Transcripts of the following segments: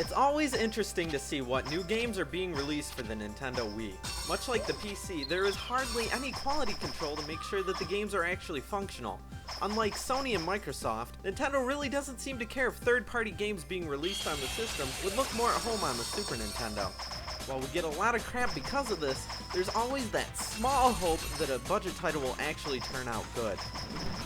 It's always interesting to see what new games are being released for the Nintendo Wii. Much like the PC, there is hardly any quality control to make sure that the games are actually functional. Unlike Sony and Microsoft, Nintendo really doesn't seem to care if third-party games being released on the system would look more at home on the Super Nintendo. While we get a lot of crap because of this, there's always that small hope that a budget title will actually turn out good.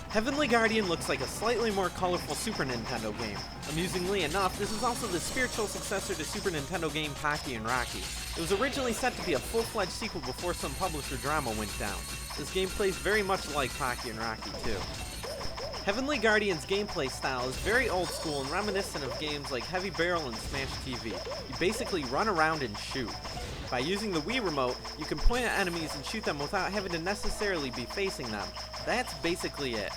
Heavenly Guardian looks like a slightly more colorful Super Nintendo game. Amusingly enough, this is also the spiritual successor to Super Nintendo game Pocky and Rocky. It was originally set to be a full-fledged sequel before some publisher drama went down. This game plays very much like Pocky and Rocky too. Heavenly Guardian's gameplay style is very old school and reminiscent of games like Heavy Barrel and Smash TV. You basically run around and shoot. By using the Wii Remote, you can point at enemies and shoot them without having to necessarily be facing them. That's basically it.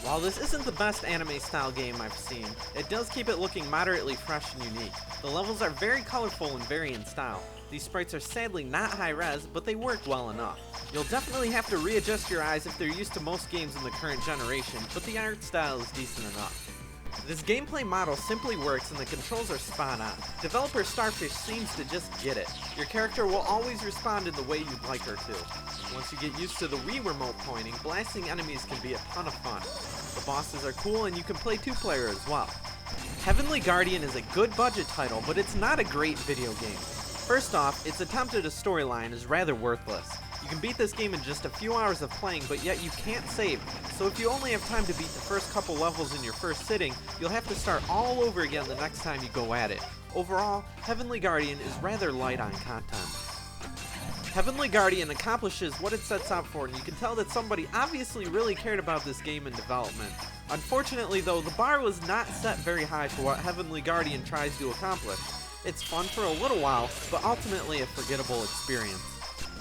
While this isn't the best anime-style game I've seen, it does keep it looking moderately fresh and unique. The levels are very colorful and vary in style. These sprites are sadly not high-res, but they work well enough. You'll definitely have to readjust your eyes if they're used to most games in the current generation, but the art style is decent enough. This gameplay model simply works and the controls are spot on. Developer Starfish seems to just get it. Your character will always respond in the way you'd like her to. Once you get used to the Wii Remote pointing, blasting enemies can be a ton of fun. The bosses are cool and you can play two-player as well. Heavenly Guardian is a good budget title, but it's not a great video game. First off, its attempt at a storyline is rather worthless. You can beat this game in just a few hours of playing, but yet you can't save, so if you only have time to beat the first couple levels in your first sitting, you'll have to start all over again the next time you go at it. Overall, Heavenly Guardian is rather light on content. Heavenly Guardian accomplishes what it sets out for, and you can tell that somebody obviously really cared about this game in development. Unfortunately though, the bar was not set very high for what Heavenly Guardian tries to accomplish. It's fun for a little while, but ultimately a forgettable experience.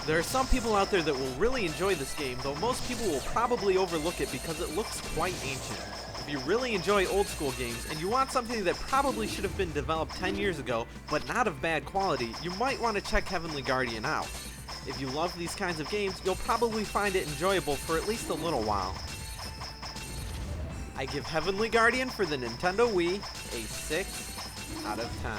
There are some people out there that will really enjoy this game, though most people will probably overlook it because it looks quite ancient. If you really enjoy old school games and you want something that probably should have been developed 10 years ago, but not of bad quality, you might want to check Heavenly Guardian out. If you love these kinds of games, you'll probably find it enjoyable for at least a little while. I give Heavenly Guardian for the Nintendo Wii a 6 out of 10.